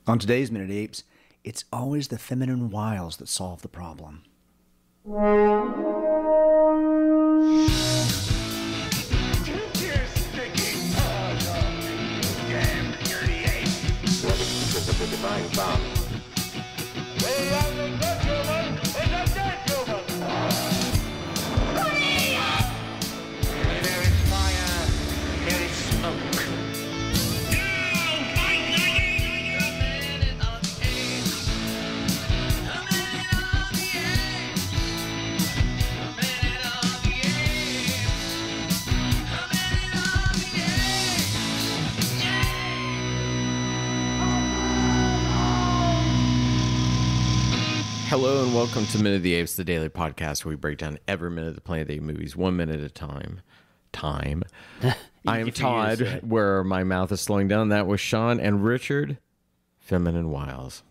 On today's Minute Apes, it's always the feminine wiles that solve the problem. Hello and welcome to Minute of the Apes, the daily podcast where we break down every minute of the Planet of the Apes movies, 1 minute at a time. I am Todd, where my mouth is slowing down. That was Sean and Richard, feminine wiles.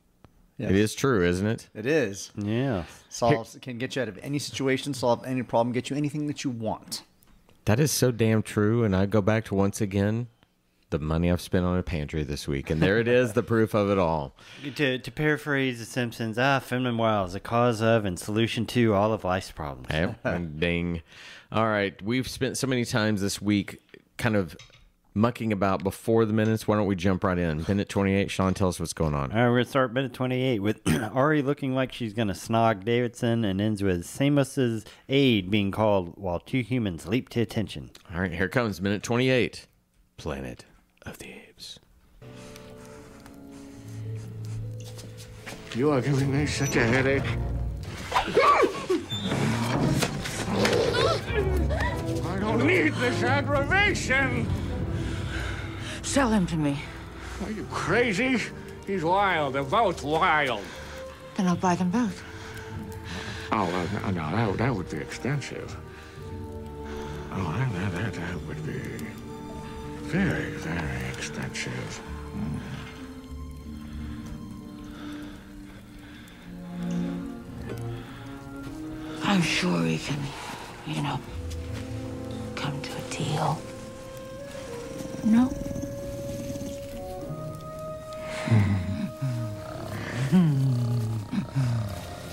Yes. It is true, isn't it? It is. Yeah. Can get you out of any situation, solve any problem, get you anything that you want. That is so damn true. And I go back to, once again, the money I've spent on a pantry this week. And there it is, the proof of it all. To paraphrase The Simpsons, feminine wiles, the cause of and solution to all of life's problems. And ding. All right. We've spent so many times this week kind of mucking about before the minutes. Why don't we jump right in? Minute 28. Sean, tell us what's going on. All right, we're going to start minute 28 with Ari looking like she's going to snog Davidson, and ends with Samos's aide being called while two humans leap to attention. All right, here comes minute 28. Planet of the Apes. You are giving me such a headache. I don't need this aggravation. Sell him to me. Are you crazy? He's wild. They're both wild. Then I'll buy them both. Oh, no, that would be expensive. Oh, that would be very, very expensive. I'm sure we can, come to a deal. No?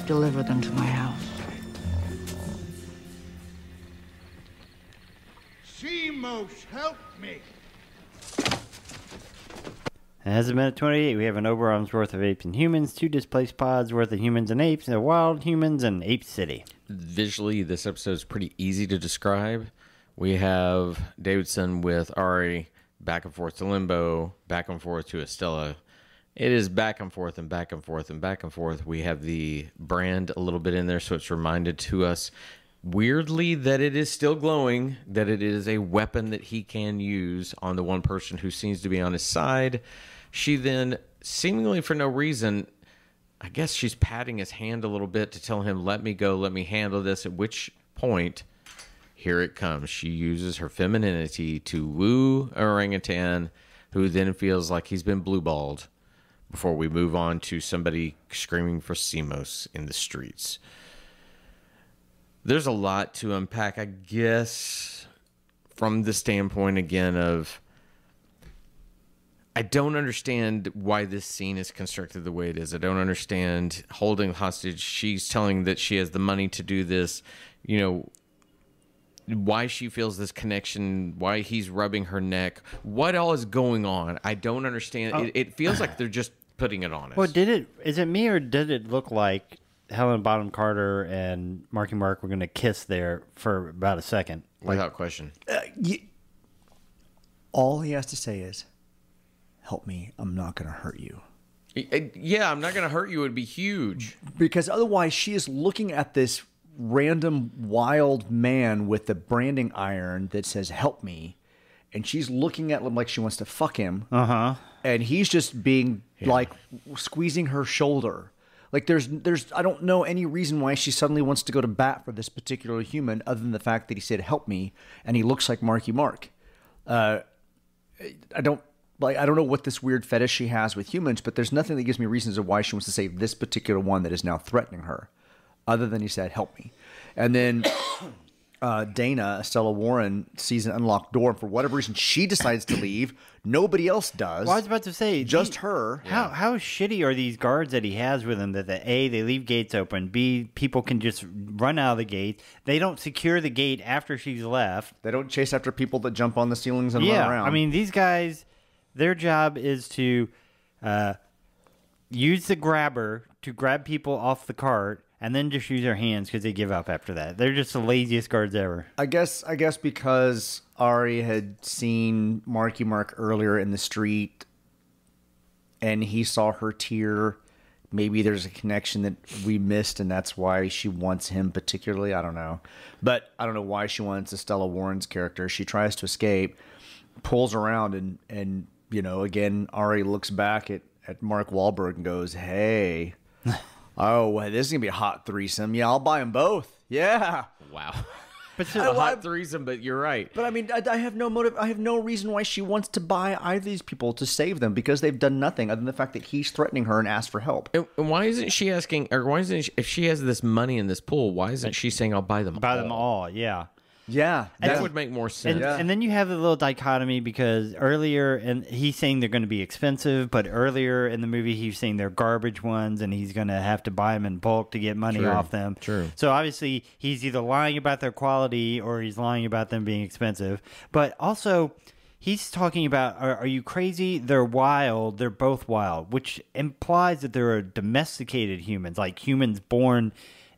Deliver them to my house. Simos, help me! As of minute 28, we have an overarm's worth of apes and humans, 2 displaced pods worth of humans and apes, and wild humans and Ape City. Visually, this episode is pretty easy to describe. We have Davidson with Ari back and forth to Limbo, back and forth to Estella. It is back and forth and back and forth and back and forth. We have the brand a little bit in there, so it's reminded to us weirdly that it is still glowing, that it is a weapon that he can use on the one person who seems to be on his side. She then, seemingly for no reason, I guess she's patting his hand a little bit to tell him, let me go, let me handle this, at which point, here it comes. She uses her femininity to woo an orangutan, who then feels like he's been blue-balled, before we move on to somebody screaming for Simos in the streets. There's a lot to unpack, I guess, from the standpoint, again, of I don't understand why this scene is constructed the way it is. I don't understand holding hostage. She's telling that she has the money to do this, why she feels this connection, why he's rubbing her neck, what all is going on. I don't understand. It feels like they're just putting it on us. Well, is it me, or did it look like Helen Bonham Carter and Marky Mark were going to kiss there for about a second? Without question. All he has to say is, help me, I'm not going to hurt you. Yeah, I'm not going to hurt you. It would be huge. Because otherwise she is looking at this random wild man with the branding iron that says, help me. And she's looking at him like she wants to fuck him. Uh-huh. And he's just being like squeezing her shoulder. Like there's I don't know any reason why she suddenly wants to go to bat for this particular human other than the fact that he said, help me. And he looks like Marky Mark. I don't know what this weird fetish she has with humans, but there's nothing that gives me reasons of why she wants to save this particular one that is now threatening her, other than he said, help me. And then Dana, Stella Warren, sees an unlocked door, and for whatever reason, she decides to leave. Nobody else does. Well, I was about to say, just her. How shitty are these guards that he has with him? That A, they leave gates open. B, people can just run out of the gate. They don't secure the gate after she's left. They don't chase after people that jump on the ceilings and run around. I mean, these guys, their job is to use the grabber to grab people off the cart. And then just use their hands because they give up after that. They're just the laziest guards ever. I guess because Ari had seen Marky Mark earlier in the street and he saw her tear, maybe there's a connection that we missed and that's why she wants him particularly. I don't know. But I don't know why she wants Stella Warren's character. She tries to escape, pulls around and you know, again, Ari looks back at Mark Wahlberg and goes, hey... Oh, well, this is going to be a hot threesome. Yeah, I'll buy them both. Yeah. Wow. But A hot threesome, but you're right. But I mean, I have no motive. I have no reason why she wants to buy either of these people to save them because they've done nothing other than the fact that he's threatening her and asked for help. And why isn't she asking, or why isn't she, if she has this money in this pool, why isn't she saying, I'll buy them all? Buy them all, yeah. Yeah. That would make more sense. And then you have the little dichotomy because earlier, and he's saying they're going to be expensive, but earlier in the movie he's saying they're garbage ones and he's going to have to buy them in bulk to get money off them. True. So obviously he's either lying about their quality or he's lying about them being expensive. But also he's talking about, are you crazy? They're wild. They're both wild, which implies that there are domesticated humans, like humans born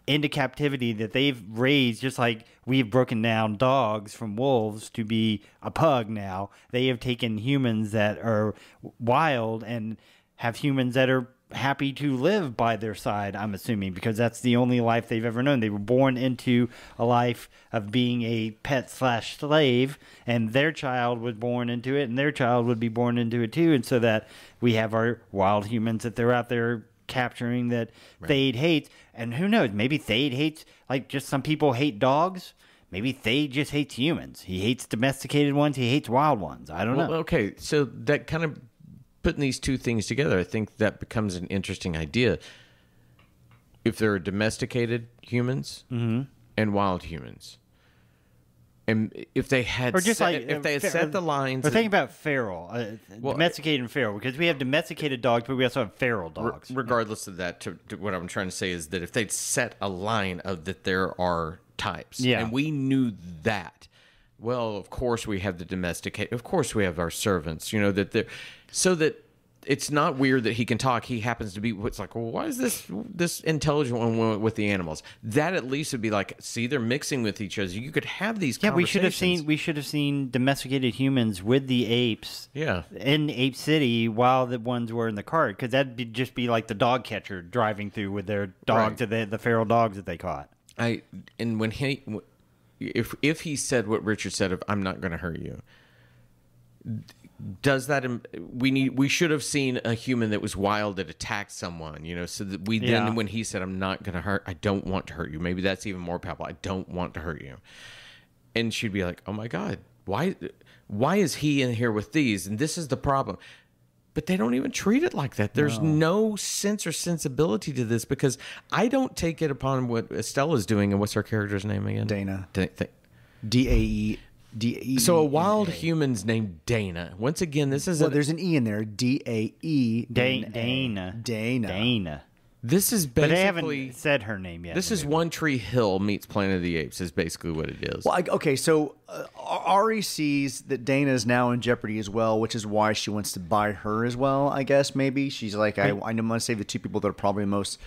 into captivity that they've raised, just like we've broken down dogs from wolves to be a pug now. They have taken humans that are wild and have humans that are happy to live by their side, I'm assuming, because that's the only life they've ever known. They were born into a life of being a pet/slave, and their child was born into it, and their child would be born into it too. And so that we have our wild humans that they're out there capturing that Thade hates. And who knows, maybe Thade hates, like just some people hate dogs. Maybe Thade just hates humans. He hates domesticated ones. He hates wild ones. I don't know. Okay, so that kind of putting these two things together, I think that becomes an interesting idea. If there are domesticated humans and wild humans, and if they had, or just if they had set the lines, we're thinking about feral, domesticated and feral, because we have domesticated dogs, but we also have feral dogs. Regardless of that, to what I'm trying to say is that if they'd set a line of that there are types, and we knew that, well, of course we have the domesticated, of course we have our servants, you know, that they're, so that it's not weird that he can talk. He happens to be what's like, well, why is this intelligent one with the animals? That at least would be like, see, they're mixing with each other. You could have these conversations. We should have seen domesticated humans with the apes. Yeah. In Ape City while the ones were in the cart, because that'd just be like the dog catcher driving through with their dogs, the feral dogs that they caught. And when if he said what Richard said of I'm not going to hurt you. Does that we should have seen a human that was wild that attacked someone, you know, so that then when he said I'm not gonna hurt, I don't want to hurt you, maybe that's even more powerful. I don't want to hurt you, and she'd be like, oh my god, why is he in here with these, and this is the problem. But they don't even treat it like that. There's no sense or sensibility to this, because I don't take it upon what Estella's doing. And what's her character's name again? Dana. D-A-E. So a wild human's named Dana. Once again, this is there's an E in there. D-A-E. Dana. This is basically, but they haven't said her name yet. This is One Tree Hill meets Planet of the Apes is basically what it is. Well, okay, so Ari sees that Dana is now in jeopardy as well, which is why she wants to buy her as well, I guess, maybe. She's like, I want to save the two people that are probably most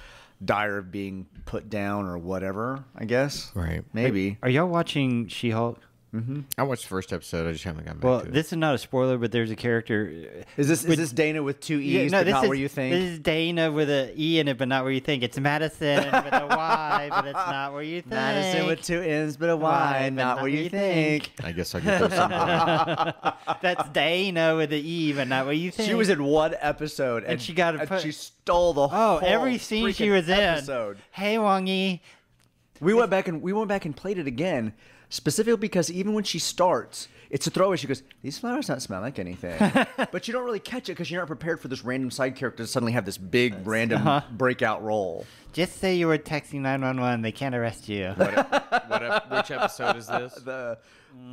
dire of being put down or whatever, I guess. Right. Maybe. Are y'all watching She-Hulk? Mm-hmm. I watched the first episode. I just haven't gotten back to it. Well, this is not a spoiler, but there's a character. Is this Dana with two E's, but not where you think? This is Dana with an E in it, but not where you think. It's Madison with a Y, but it's not where you think. Madison with two N's, but a Y, not where you think. I guess I get those somewhere. That's Dana with an E, but not where you think. She was in one episode, and she she stole the whole every scene she was episode. In. Hey, Wang Yi. We went back and played it again. Specifically because even when she starts, it's a throwaway. She goes, these flowers don't smell like anything. But you don't really catch it because you're not prepared for this random side character to suddenly have this big random breakout role. Just say you were texting 911. They can't arrest you. Which episode is this? The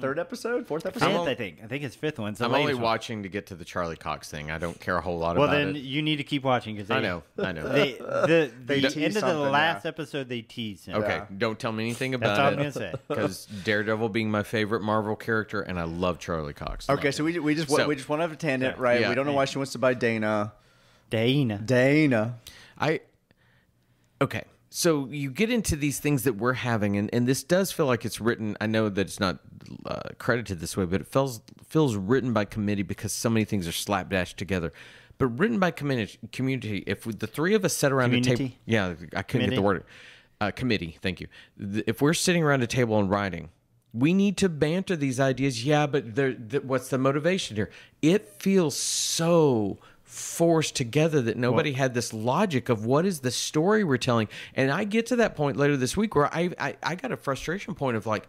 third episode? Fourth episode? Fifth, I think. I think it's fifth one. It's the I'm only latest one. watching to get to the Charlie Cox thing. I don't care a whole lot Well, about then it. you need to keep watching because I know. The tease end of the something, last episode, they teased him. Okay, don't tell me anything That's about all I'm it. gonna say. Because Daredevil being my favorite Marvel character, and I love Charlie Cox. Okay, so we just went off a tangent, right? Yeah. We don't know why she wants to buy Dana. Dana. Okay, so you get into these things that we're having, and this does feel like it's written. I know that it's not credited this way, but it feels written by committee because so many things are slapdash together. But written by community. If the three of us sat around a table, yeah, I couldn't get the word. Committee, thank you. If we're sitting around a table and writing, we need to banter these ideas. Yeah, but what's the motivation here? It feels so forced together that nobody had this logic of what is the story we're telling. And I get to that point later this week where I got a frustration point of like,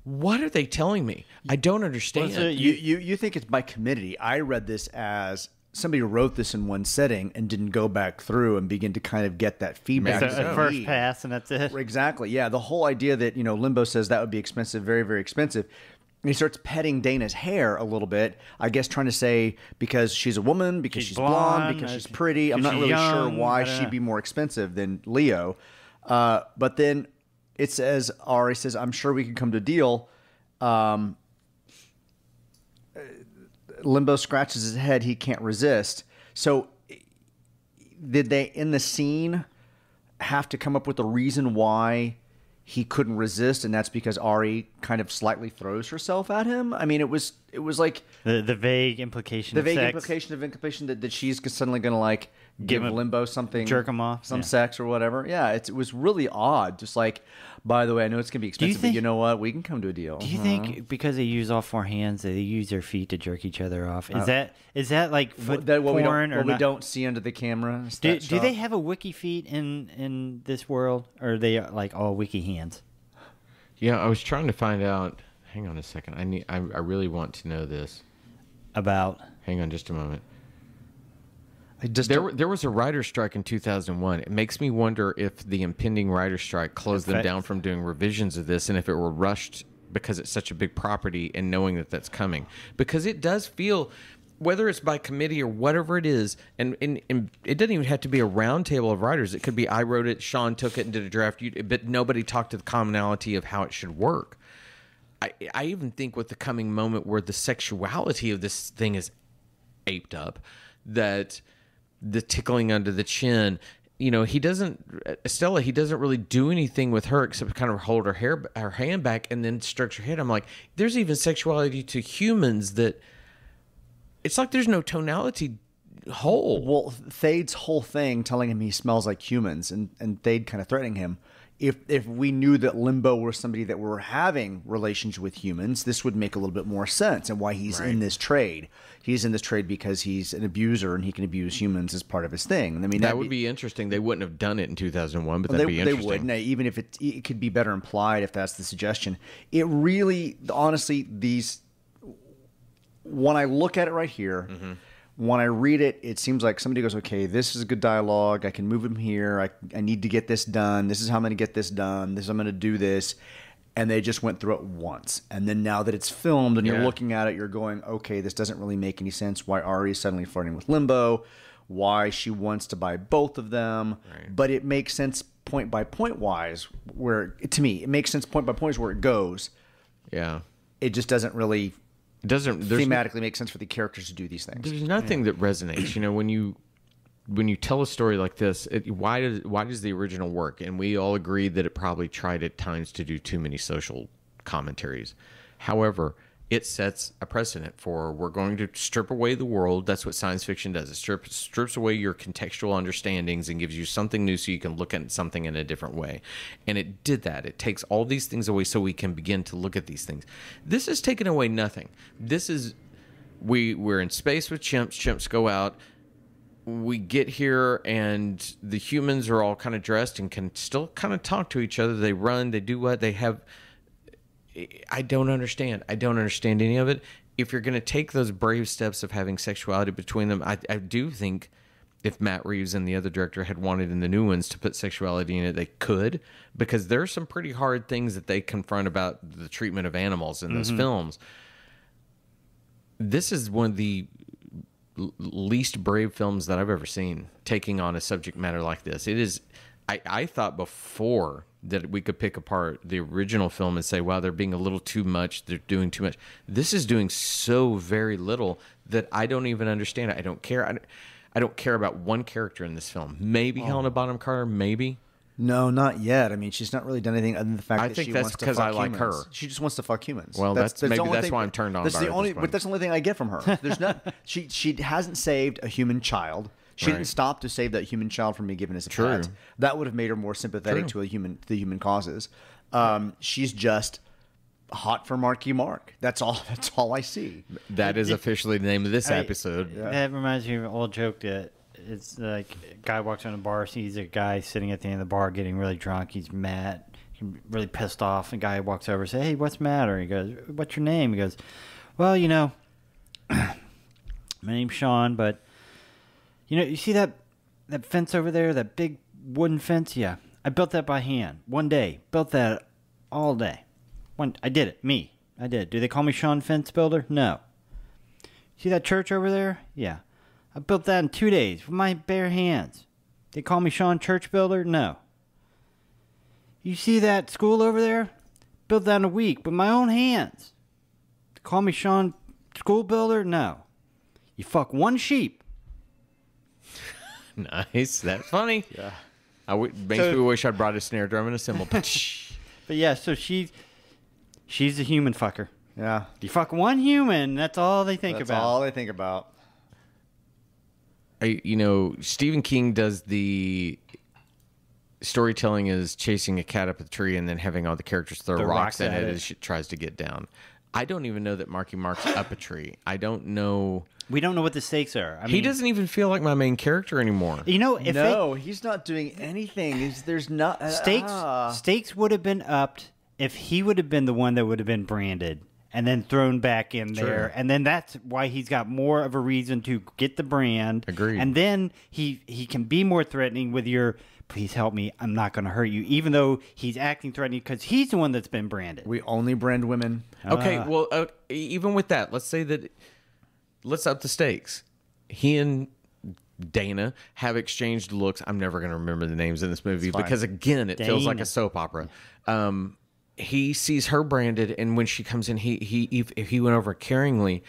what are they telling me? I don't understand. Well, so you think it's by committee. I read this as somebody wrote this in one setting and didn't go back through and begin to kind of get that feedback. It's a first pass and that's it. Exactly. Yeah. The whole idea that, Limbo says that would be expensive, very, very expensive. And he starts petting Dana's hair a little bit, I guess trying to say because she's a woman, because she's blonde, because she's pretty. I'm not really sure why she'd be more expensive than Leo. But then it says, Ari says, I'm sure we can come to a deal. Limbo scratches his head. He can't resist. So did they, in the scene, have to come up with a reason why he couldn't resist, and that's because Ari kind of slightly throws herself at him? I mean, it was like the vague implication implication that she's suddenly going to like give Limbo something, jerk him off, sex or whatever. Yeah, it was really odd. Just like, by the way, I know it's going to be expensive, but you know what? We can come to a deal. Do you think because they use all four hands, they use their feet to jerk each other off? Is that like foot porn or we don't see under the camera? Do they have a wiki feet in this world, or are they like all wiki hands? Yeah, I was trying to find out. Hang on a second. I really want to know this. About. Hang on just a moment. There was a writer's strike in 2001. It makes me wonder if the impending writer's strike closed them down from doing revisions of this, and if it were rushed because it's such a big property and knowing that that's coming. Because it does feel, whether it's by committee or whatever it is, and it doesn't even have to be a round table of writers. It could be I wrote it, Sean took it and did a draft, but nobody talked to the commonality of how it should work. I even think with the coming moment where the sexuality of this thing is aped up, that the tickling under the chin, he doesn't really do anything with her except kind of hold her hand back and then strokes her head. I'm like, there's even sexuality to humans that it's like there's no tonality hole. Well, Thade's whole thing telling him he smells like humans and Thade kind of threatening him. If we knew that Limbo were somebody that were having relations with humans, this would make a little bit more sense and why he's in this trade. He's in this trade because he's an abuser and he can abuse humans as part of his thing. I mean, that would be interesting. They wouldn't have done it in 2001, but that'd be interesting. They wouldn't, even if it could be better implied if that's the suggestion. It really, honestly, when I look at it right here, when I read it, it seems like somebody goes, okay, this is good dialogue. I can move him here. I need to get this done. This is how I'm going to get this done. I'm going to do this. And they just went through it once. And then now that it's filmed and you're looking at it, you're going, okay, this doesn't really make any sense. Why Ari is suddenly flirting with Limbo. Why she wants to buy both of them. Right. But it makes sense point by point wise to me, it makes sense point by point where it goes. Yeah. It just doesn't really... thematically make sense for the characters to do these things. There's nothing that resonates. When you tell a story like this, why does the original work? And we all agree that it probably tried at times to do too many social commentaries. However, it sets a precedent for we're going to strip away the world. That's what science fiction does. It strips away your contextual understandings and gives you something new so you can look at something in a different way. And it did that. It takes all these things away so we can begin to look at these things. This has taken away nothing. This is, we're in space with chimps. Chimps go out. We get here and the humans are all kind of dressed and can still kind of talk to each other. They run, they do what they have. I don't understand. I don't understand any of it. If you're going to take those brave steps of having sexuality between them, I do think if Matt Reeves and the other director had wanted in the new ones to put sexuality in it, they could, because there are some pretty hard things that they confront about the treatment of animals in those films. This is one of the least brave films that I've ever seen taking on a subject matter like this. It is. I thought before that we could pick apart the original film and say, wow, they're being a little too much. They're doing too much. This is doing so very little that I don't even understand it. I don't care. I don't care about one character in this film. Maybe Helena Bonham Carter, maybe. No, not yet. I mean, she's not really done anything other than the fact I that think she that's wants to because fuck I like humans. her. She just wants to fuck humans. Well, that's the maybe only that's thing- why I'm turned on that's by the her at only, this but point. that's the only thing I get from her. There's not. She hasn't saved a human child. She Right. didn't stop to save that human child from being given as a True. pet. That would have made her more sympathetic to the human causes. She's just hot for Marky Mark. That's all. That's all I see. That is officially the name of this episode. That reminds me of an old joke that it's like a guy walks in a bar, sees a guy sitting at the end of the bar getting really drunk. He's mad, he's really pissed off. And guy walks over and says, "Hey, what's the matter?" He goes, "What's your name?" He goes, "Well, you know, my name's Sean, but you know, you see that fence over there, that big wooden fence? Yeah, I built that by hand. One day, built that all day. I did it. Me, I did. Do they call me Sean Fence Builder? No. See that church over there? Yeah, I built that in 2 days with my bare hands. They call me Sean Church Builder? No. You see that school over there? Built that in a week with my own hands. They call me Sean School Builder? No. You fuck one sheep. Nice. That's funny. Yeah. Makes me wish I'd brought a snare drum and a cymbal. But yeah, so she's a human fucker. Yeah. You fuck one human, that's all they think That's about. all they think about. Stephen King does the storytelling is chasing a cat up a tree and then having all the characters throw rocks at it as she tries to get down. I don't even know that Marky Mark's up a tree. I don't know. We don't know what the stakes are. I mean, He doesn't even feel like my main character anymore. You know, if He's not doing anything. There's not stakes would have been upped if he would have been the one that would have been branded and then thrown back in there, and then that's why he's got more of a reason to get the brand. Agreed. And then he can be more threatening with your, please help me, I'm not going to hurt you, even though he's acting threatening because he's the one that's been branded. We only brand women. Okay, well, even with that, let's up the stakes. He and Dana have exchanged looks. I'm never going to remember the names in this movie because, again, it feels like a soap opera. He sees her branded, and when she comes in, if he went over caringly,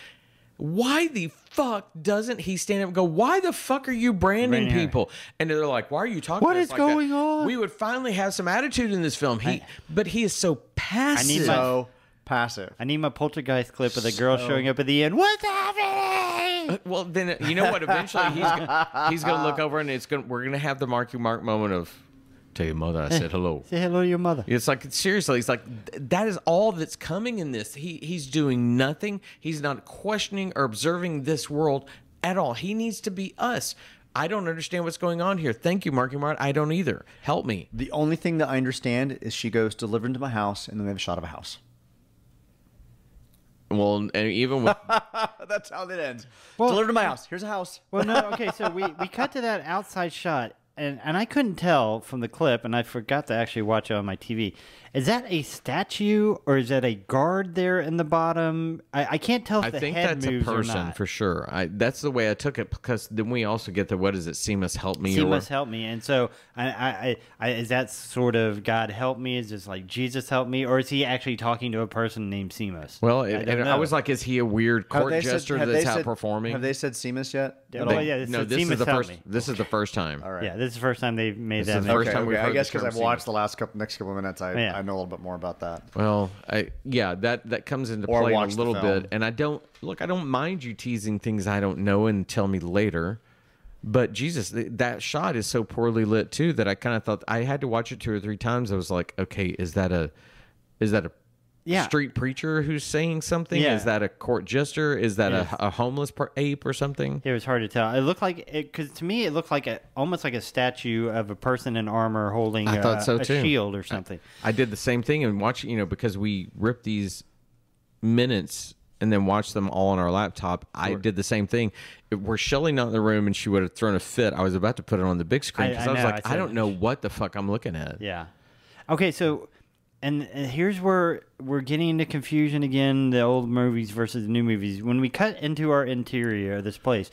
why the fuck doesn't he stand up and go, why the fuck are you branding people? And they're like, why are you talking What to us is like going that? on? We would finally have some attitude in this film. But he is so passive. So passive. I need my poltergeist clip of the girl showing up at the end. What's happening? Well, then you know what? Eventually, he's going to look over, and we're going to have the Marky Mark moment of, tell your mother I said hello. Say hello to your mother. It's like, seriously, it's like, that is all that's coming in this. He's doing nothing. He's not questioning or observing this world at all. He needs to be us. I don't understand what's going on here. Thank you, Marky Mark. I don't either. Help me. The only thing that I understand is she goes delivered into my house, and then we have a shot of a house. Well, and even with That's how that ends. Well, Delivered to my house. Here's a house. Well, no, okay, so we cut to that outside shot, and I couldn't tell from the clip, and I forgot to actually watch it on my TV. Is that a statue, or is that a guard there in the bottom? I can't tell if I the think head that's a moves or person not. for sure. That's the way I took it, because then we also get the, what is it, See Must Help Me? He or must help me, and so I is that sort of God help me? Is this like Jesus help me, or is he actually talking to a person named Seamus? Well, I don't and know. I was like, is he a weird court jester have that's they out said- performing? Have they said Seamus yet? Yeah, At well, all? yeah, No, this is Seamus the help first. me. This is the first time. All right. Yeah, this is the first time they've made This that. is the first mention. time we've I heard guess the because term I've watched Seamus. the next couple of minutes, I know a little bit more about that. Well, that comes into Or play in a watch the little film. bit, and I don't mind you teasing things I don't know and tell me later. But Jesus, that shot is so poorly lit too that I kind of thought I had to watch it 2 or 3 times. I was like, okay, is that a street preacher who's saying something? Yeah. Is that a court jester? Is that a homeless ape or something? It was hard to tell. It looked like because to me it looked like almost like a statue of a person in armor holding I thought so a too. shield or something. I did the same thing and watching, because we ripped these minutes and then watched them all on our laptop. I did the same thing. We're Shelley not in the room, and she would have thrown a fit. I was about to put it on the big screen because I was like, I don't know what the fuck I'm looking at. Yeah. Okay, so and here's where we're getting into confusion again, the old movies versus the new movies. When we cut into our interior of this place,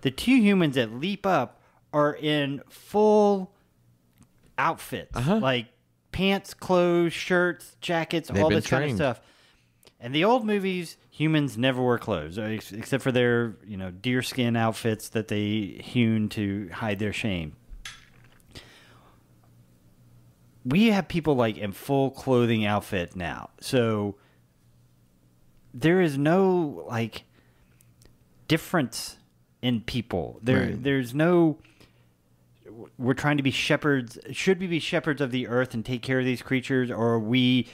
the two humans that leap up are in full outfits. Like pants, clothes, shirts, jackets, all this kind of stuff. And the old movies, humans never wore clothes, except for their, deerskin outfits that they hewn to hide their shame. We have people like in full clothing outfit now. So there is no like difference in people. There's no we're trying to be shepherds. Should we be shepherds of the earth and take care of these creatures, or we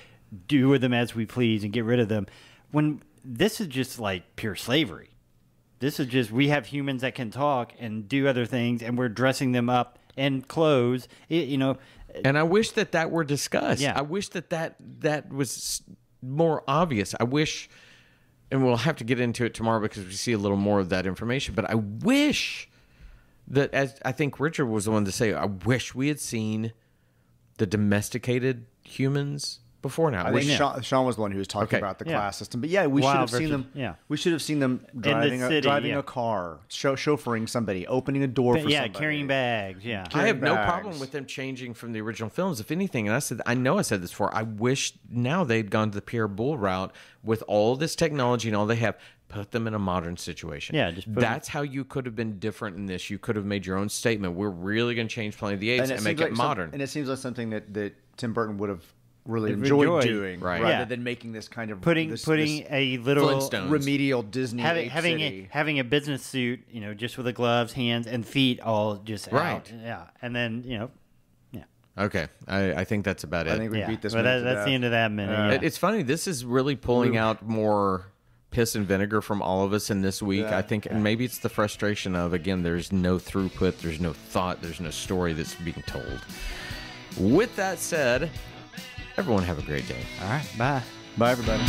do with them as we please and get rid of them? When this is just like pure slavery. This is just we have humans that can talk and do other things, and we're dressing them up in clothes. And I wish that were discussed. Yeah. I wish that was more obvious. I wish, and we'll have to get into it tomorrow because we see a little more of that information, but I wish that, as I think Richard was the one to say, I wish we had seen the domesticated humans before now. I think Sean was the one who was talking about the class system. But yeah, we should have seen them. Yeah. We should have seen them driving a car, chauffeuring somebody, opening a door for somebody. Carrying bags. Yeah, I have no problem with them changing from the original films. If anything, and I said this before. I wish now they'd gone to the Pierre Boulle route with all this technology and all they have. Put them in a modern situation. Yeah, that's how you could have been different in this. You could have made your own statement. We're really going to change Planet of the Apes and make it modern. And it seems like something that Tim Burton would have really enjoyed doing, rather than making this kind of putting a little remedial Disney having a business suit, just with the gloves, hands, and feet all just out. Yeah, and then Okay, I think that's about it. I think we beat this. But that's the end of that minute. It's funny. This is really pulling out more piss and vinegar from all of us in this week. I think, and maybe it's the frustration of, again, there's no throughput, there's no thought, there's no story that's being told. With that said, everyone have a great day. All right, bye. Bye, everybody.